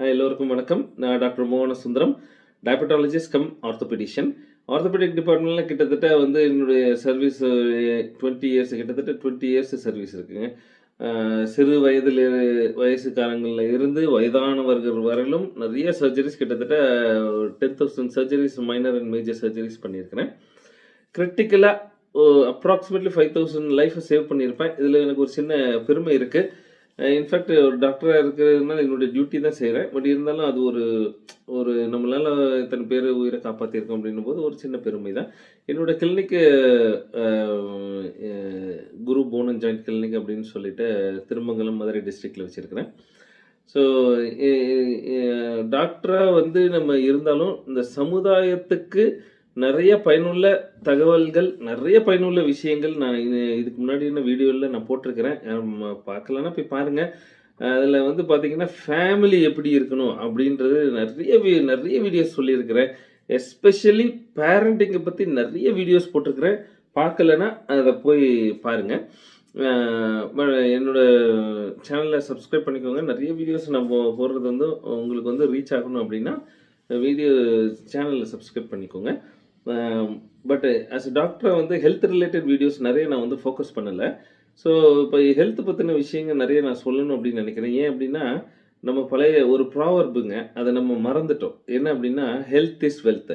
Hi எல்லோருக்கும் வணக்கம். நான் டாக்டர் மோகன Sundaram, diabetologist come orthopaedician. Orthopaedic டிபார்ட்மெண்ட்ல கிட்டத்தட்ட வந்து என்னுடைய சர்வீஸ் 20 இயர்ஸ் கிட்டத்தட்ட 20 இயர்ஸ் சர்வீஸ் இருக்குங்க. சிறு வயசுக்காரங்கள்ல இருந்து வயதானவர்கள் வரையிலும் நிறைய சர்ஜரிஸ் கிட்டத்தட்ட 10,000 surgeries minor and major surgeries பண்ணியிருக்கிறேன். கிரிட்டிக்கலா அப்ராக்ஸிமேட்லி 5,000 லைஃப்ப சேவ் பண்ணியிருப்பேன். இதில எனக்கு ஒரு சின்ன பெருமை இருக்கு. இன்ஃபேக்ட் ஒரு டாக்டரா இருக்கிறதுனால என்னுடைய டியூட்டி தான் செய்றேன். பட் இருந்தாலும் அது ஒரு ஒரு நம்மளால இத்தன பேர் உயிர காப்பாத்தியிருக்கோம் அப்படின்னும்போது ஒரு சின்ன பெருமை தான். என்னோட கிளினிக்கு அ எ குரு போன் அண்ட் ஜாயிண்ட் கிளினிக் அப்படின்னு சொல்லிட்டு திருமங்கலம், மதுரை டிஸ்ட்ரிக்ட்ல வச்சிருக்கிறேன். ஸோ எ எ டாக்டரா வந்து நம்ம இருந்தாலும் இந்த சமுதாயத்துக்கு நெறைய பயனுள்ள தகவல்கள், நெறைய பயனுள்ள விஷயங்கள் நான் இதுக்கு முன்னாடியான வீடியோல நான் போட்டிருக்கிறேன். பார்க்கலன்னா போய் பாருங்க. அதில வந்து பார்த்தீங்கன்னா, ஃபேமிலி எப்படி இருக்கணும் அப்படின்றது நெறைய வீடியோஸ் சொல்லியிருக்கிறேன். எஸ்பெஷலி பேரண்டிங்க பத்தி நெறைய வீடியோஸ் போட்டிருக்கிறேன். பார்க்கலன்னா அத போய் பாருங்க. அ ம என்னோட சேனல சப்ஸ்கிரைப் பண்ணிக்கோங்க. நெறைய வீடியோஸ் நம்ம போடுறது வந்து உங்களுக்கு வந்து ரீச் ஆகணும் அப்படின்னா, வீடியோ சேனல சப்ஸ்கிரைப் பண்ணிக்கோங்க. அ பட் ஆஸ் எ டாக்டரா வந்து ஹெல்த் ரிலேட்டட் வீடியோஸ் நெறைய நான் வந்து ஃபோக்கஸ் பண்ணல. ஸோ இப்போ ஹெல்த் பத்தின விஷயங்கள் நெறைய நான் சொல்லணும் அப்படின்னு நெனைக்கிறேன். ஏன் அப்படின்னா, நம்ம பழைய ஒரு ப்ராவர்புங்க. அத நம்ம மறந்துட்டோம். என்ன அப்படின்னா, ஹெல்த் இஸ் வெல்த்.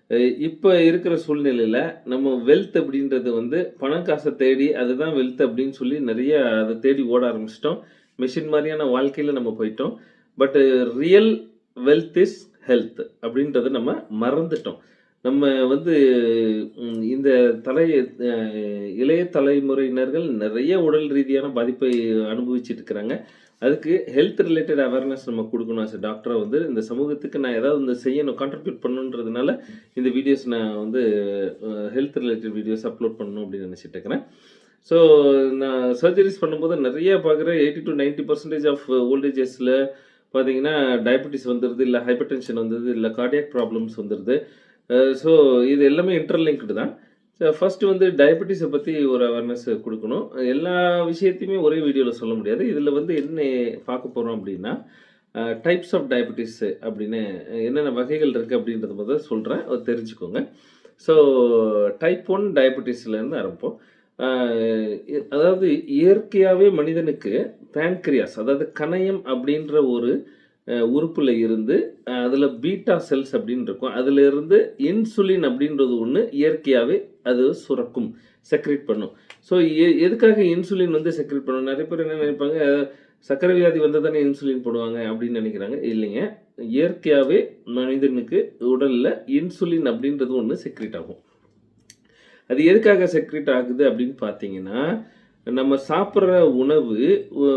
அ இப்ப இருக்கிற சூழ்நிலையில நம்ம வெல்த் அப்படின்றது வந்து பணம் காச தேடி அதுதான் வெல்த் அப்படின்னு சொல்லி நெறைய அத தேடி ஓட ஆரம்பிச்சுட்டோம். மெஷின் மாரியான வாழ்க்கையில நம்ம போயிட்டோம். But real wealth is health அப்படின்றத நம்ம மறந்துட்டோம். நம்ம வந்து இந்த தலை அ இளைய தலைமுறையினர்கள் நெறைய உடல் ரீதியான பாதிப்பை அனுபவிச்சுட்டு இருக்கிறாங்க. அதுக்கு ஹெல்த் ரிலேட்டட் அவேர்னஸ் நம்ம குடுக்கணும். ஆஸ் எ டாக்டரா வந்து இந்த சமூகத்துக்கு நான் ஏதாவது வந்து செய்யணும், கான்ட்ரிபியூட் பண்ணணுன்றதுனால இந்த வீடியோஸ் நான் வந்து ஹெல்த் ரிலேட்டட் வீடியோஸ் அப்லோட் பண்ணணும் அப்படின்னு நெனைச்சிட்டு இருக்கிறேன். ஸோ நான் சர்ஜரிஸ் பண்ணும்போது நெறைய பார்க்குறேன் 80-90% ஆஃப் ஓல்ட் ஏஜஸ்ல பார்த்தீங்கன்னா, டயபெட்டிஸ் வந்துருது, இல்ல ஹைப்பர் டென்ஷன் வந்துருது, இல்ல கார்டியாக் ப்ராப்ளம்ஸ் வந்துருது. ஸோ இது எல்லாமே இன்டர்லிங்க்டு தான். ஃபர்ஸ்ட்டு வந்து டயபெட்டிஸ பத்தி ஒரு அவேர்னஸ் குடுக்கணும். எல்லா விஷயத்தையுமே ஒரே வீடியோல சொல்ல முடியாது. இதில வந்து என்ன பார்க்க போறோம் அப்டின்னா, டைப்ஸ் ஆஃப் டயபெட்டிஸ் அப்படின்னு என்னென்ன வகைகள் இருக்கு அப்படின்றத முதல்ல சொல்றேன். அத தெரிஞ்சுக்கோங்க. ஸோ டைப் 1 டயபெட்டிஸ்லேருந்து ஆரம்பிப்போம். அ அதாவது இயற்கையாவே மனிதனுக்கு பேன்கிரியாஸ் அதாவது கணையம் அப்படின்ற ஒரு உறுப்புல இருந்து அதில பீட்டா செல்ஸ் அப்படின்னு இருக்கும். அதிலிருந்து இன்சுலின் அப்படின்றது ஒண்ணு இயற்கையாவே அது சுரக்கும். செக்ரீட் பண்ணும். ஸோ எதுக்காக இன்சுலின் வந்து செக்ரீட் பண்ணும்? நெறைய பேர் என்ன நினைப்பாங்க, சர்க்கரை வியாதி வந்தா தானே இன்சுலின் போடுவாங்க அப்படின்னு நினைக்கிறாங்க. இல்லைங்க. இயற்கையாவே மனிதனுக்கு உடல்ல இன்சுலின் அப்படின்றது ஒண்ணு செக்ரீட் ஆகும். அது எதுக்காக செக்ரீட் ஆகுது அப்படின்னு பார்த்தீங்கன்னா, நம்ம சாப்பிடுற உணவு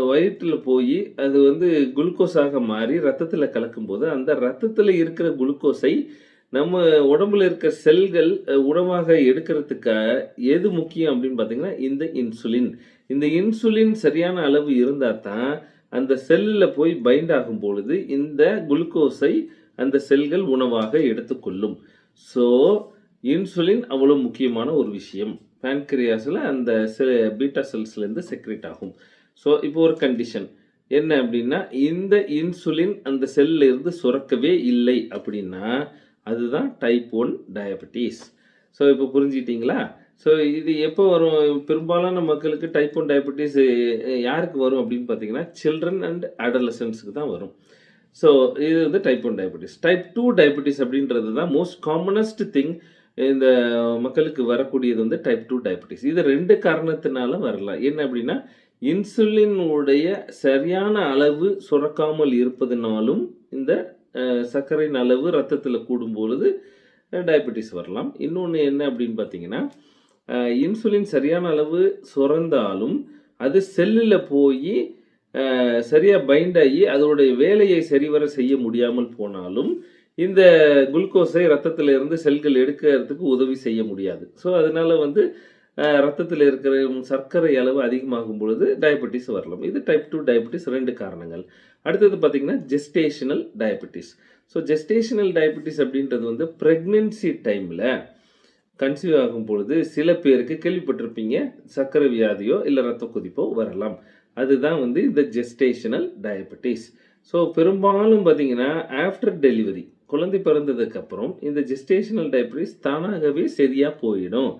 வயிற்றில போயி, அது வந்து குளுக்கோஸாக மாறி ரத்தத்தில கலக்கும்போது, அந்த ரத்தத்தில இருக்கிற குளுக்கோஸை நம்ம உடம்புல இருக்க செல்கள் உணவாக எடுக்கிறதுக்காக எது முக்கியம் அப்படின்னு பார்த்தீங்கன்னா, இந்த இன்சுலின். இந்த இன்சுலின் சரியான அளவு இருந்தா தான், அந்த செல்லுல போய் பைண்ட் ஆகும் பொழுது, இந்த குளுக்கோஸை அந்த செல்கள் உணவாக எடுத்துக்கொள்ளும். ஸோ, இன்சுலின் அவ்வளோ முக்கியமான ஒரு விஷயம். பான்கிரியாஸ்ல அந்த பீட்டா செல்ஸ்லேருந்து செக்ரீட் ஆகும். ஸோ, இப்போ ஒரு கண்டிஷன். என்ன அப்டின்னா, இந்த இன்சுலின் அந்த செல்ல இருந்து சுரக்கவே இல்லை அப்டின்னா, அதுதான் டைப் 1 டயபெட்டிஸ். ஸோ, இப்போ புரிஞ்சுக்கிட்டீங்களா? ஸோ, இது எப்போ வரும்? பெரும்பாலான மக்களுக்கு டைப் 1 டயபெட்டிஸ் யாருக்கு வரும் அப்டின்னு பார்த்தீங்கன்னா, சில்ட்ரன் அண்ட் அடாலசன்ட்ஸ்க்கு தான் வரும். ஸோ, இது வந்து டைப் 1 டயபெட்டிஸ். டைப் 2 டயபெட்டிஸ் அப்டின்றது தான் மோஸ்ட் காமனஸ்ட் திங் இந்த மக்களுக்கு வரக்கூடியது வந்து டைப் 2 டயபெட்டிஸ். இது 2 காரணத்தினால வரலாம். என்ன அப்டின்னா, இன்சுலின் உடைய சரியான அளவு சுரக்காமல் இருப்பதனாலும், இந்த சர்க்கரையின் அளவு ரத்தத்தில கூடும்பொழுது டயபெட்டிஸ் வரலாம். இன்னொன்னு என்ன அப்டின்னு பார்த்தீங்கன்னா, இன்சுலின் சரியான அளவு சுரந்தாலும், அது செல்லுல போயி சரியா பைண்ட் ஆகி அதனுடைய வேலையை சரிவர செய்ய முடியாமல் போனாலும், இந்த குளுக்கோஸை ரத்தத்தில இருந்து செல்கள் எடுக்கிறதுக்கு உதவி செய்ய முடியாது. ஸோ, அதனால வந்து ரத்தத்தில இருக்கிற சர்க்கரை அளவு அதிகமாகும் பொழுது டயபெட்டிஸ் வரலாம். இது டைப் 2 டயபெட்டிஸ் 2 காரணங்கள். அடுத்தது பார்த்தீங்கன்னா, gestational diabetes. So, gestational diabetes அப்படின்றது வந்து பிரெக்னன்சி டைம்ல கன்சீவ் ஆகும் பொழுது சில பேருக்கு கேள்விப்பட்டிருப்பீங்க, சர்க்கரை வியாதியோ, இல்ல ரத்த கொதிப்போ வரலாம். அதுதான் வந்து இந்த ஜெஸ்டேஷனல் டயபெட்டிஸ். ஸோ பெரும்பாலும் பார்த்தீங்கன்னா, ஆஃப்டர் டெலிவரி குழந்தை பிறந்ததுக்கப்புறம் இந்த ஜெஸ்டேஷனல் டயபெட்டிஸ் தானாகவே சரியா போயிடும்.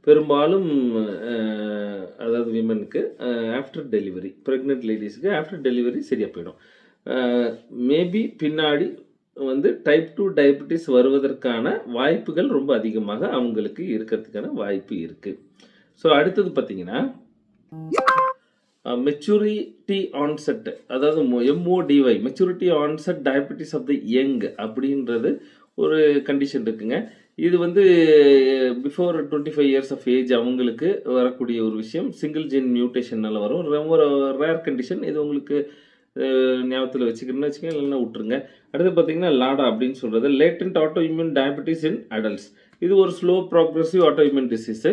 பெரும்பாலும் அ அதாவது விமனுக்கு ஆஃப்டர் டெலிவரி பிரெக்னன்ட் லேடீஸ்க்கு ஆஃப்டர் டெலிவரி சரியா போயிடும். அ மேபி பின்னாடி வந்து டைப் 2 டயபெட்டிஸ் வருவதற்கான வாய்ப்புகள் ரொம்ப அதிகமாக அவங்களுக்கு இருக்கிறதுக்கான வாய்ப்பு இருக்கு. ஸோ அடுத்தது பார்த்தீங்கன்னா, மெச்சூரிட்டி ஆன்செட் அதாவது MODY maturity onset diabetes of the young அப்படின்றது ஒரு கண்டிஷன் இருக்குங்க. இது வந்து பிஃபோர் 25 இயர்ஸ் ஆஃப் ஏஜ் அவங்களுக்கு வரக்கூடிய ஒரு விஷயம். சிங்கிள் ஜீன் மியூட்டேஷன்னால வரும். ரொம்ப ரேர் கண்டிஷன். இது உங்களுக்கு ஞாபகத்துல வச்சுக்கணும்னு வச்சுக்கோங்க, இல்லைன்னா விட்டுருங்க. அடுத்து பார்த்தீங்கன்னா, லாடா அப்படின்னு சொல்றது லேட்டன்ட் ஆட்டோ இம்யூன் டயபெட்டிஸ் இன் அடல்ட்ஸ். இது ஒரு slow progressive auto immune disease.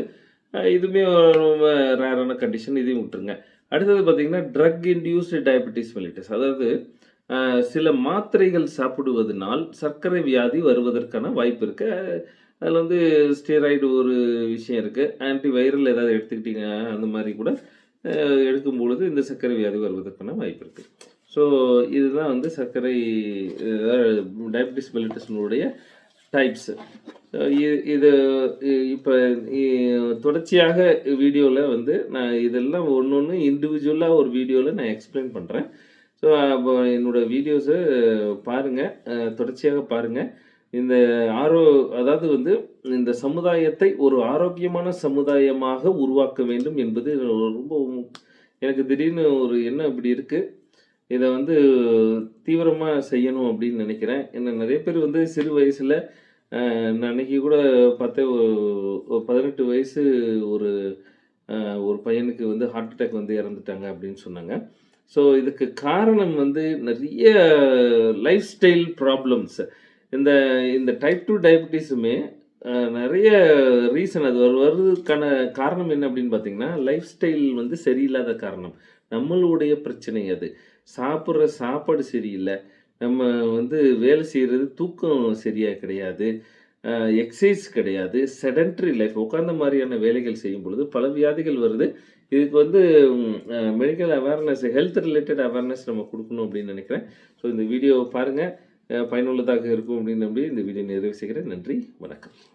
இதுவுமே ரொம்ப ரேரான கண்டிஷன். இதையும் விட்டுருங்க. அடுத்தது பார்த்தீங்கன்னா, ட்ரக் இன்டியூஸ்டு டயபெட்டிஸ் மெலிட்டஸ். அதாவது சில மாத்திரைகள் சாப்பிடுவதனால் சர்க்கரை வியாதி வருவதற்கான வாய்ப்பு இருக்கு. அதில வந்து ஸ்டெராய்டு ஒரு விஷயம் இருக்கு. ஆன்டி வைரல் ஏதாவது எடுத்துக்கிட்டீங்க அந்த மாரி கூட எடுக்கும்பொழுது இந்த சர்க்கரை வியாதி வருவதற்கான வாய்ப்பு இருக்கு. ஸோ இதுதான் வந்து சர்க்கரை டயபெட்டிஸ் மெலிட்டஸ்னுடைய டைப்ஸ். இது இப்ப தொடர்ச்சியாக வீடியோல வந்து நான் இதெல்லாம் ஒண்ணொண்ணு இண்டிவிஜுவலா ஒரு வீடியோல நான் எக்ஸ்பிளைன் பண்றேன். ஸோ அப்போ என்னோட வீடியோஸ பாருங்க. தொடர்ச்சியாக பாருங்க. இந்த அதாவது வந்து இந்த சமுதாயத்தை ஒரு ஆரோக்கியமான சமுதாயமாக உருவாக்க வேண்டும் என்பது ரொம்ப எனக்கு திடீர்னு ஒரு எண்ணம் இப்படி இருக்கு. இத வந்து தீவிரமா செய்யணும் அப்படின்னு நினைக்கிறேன். ஏன்னா நெறைய பேர் வந்து சிறு வயசுல நான் அன்னைக்கு கூட பார்த்தேன். 18 வயசு ஒரு ஒரு பையனுக்கு வந்து ஹார்ட் அட்டாக் வந்து இறந்துட்டாங்க அப்படின்னு சொன்னாங்க. ஸோ இதுக்கு காரணம் வந்து நெறைய லைஃப் ஸ்டைல் ப்ராப்ளம்ஸ். இந்த இந்த டைப் 2 டயபெட்டிஸுமே நெறைய ரீசன் அது வருவதற்கான காரணம் என்ன அப்படின்னு பார்த்தீங்கன்னா, லைஃப் ஸ்டைல் வந்து சரியில்லாத காரணம். நம்மளுடைய பிரச்சனை அது. சாப்பிடுற சாப்பாடு சரியில்ல. நம்ம வந்து வேலை செய்றது தூக்கம் சரியா கிடையாது. எக்சர்சைஸ் கிடையாது. செடன்டரி லைஃப் உட்கார்ந்த மாரியான வேலைகள் செய்யும் பொழுது பல வியாதிகள் வருது. இதுக்கு வந்து medical awareness, health related awareness நம்ம குடுக்கணும் அப்படின்னு நினைக்கிறேன். ஸோ இந்த வீடியோவ பாருங்க. பயனுள்ளதாக இருக்கும் அப்படின்னு நம்பி இந்த வீடியோ நிறைவு செய்கிறேன். நன்றி, வணக்கம்.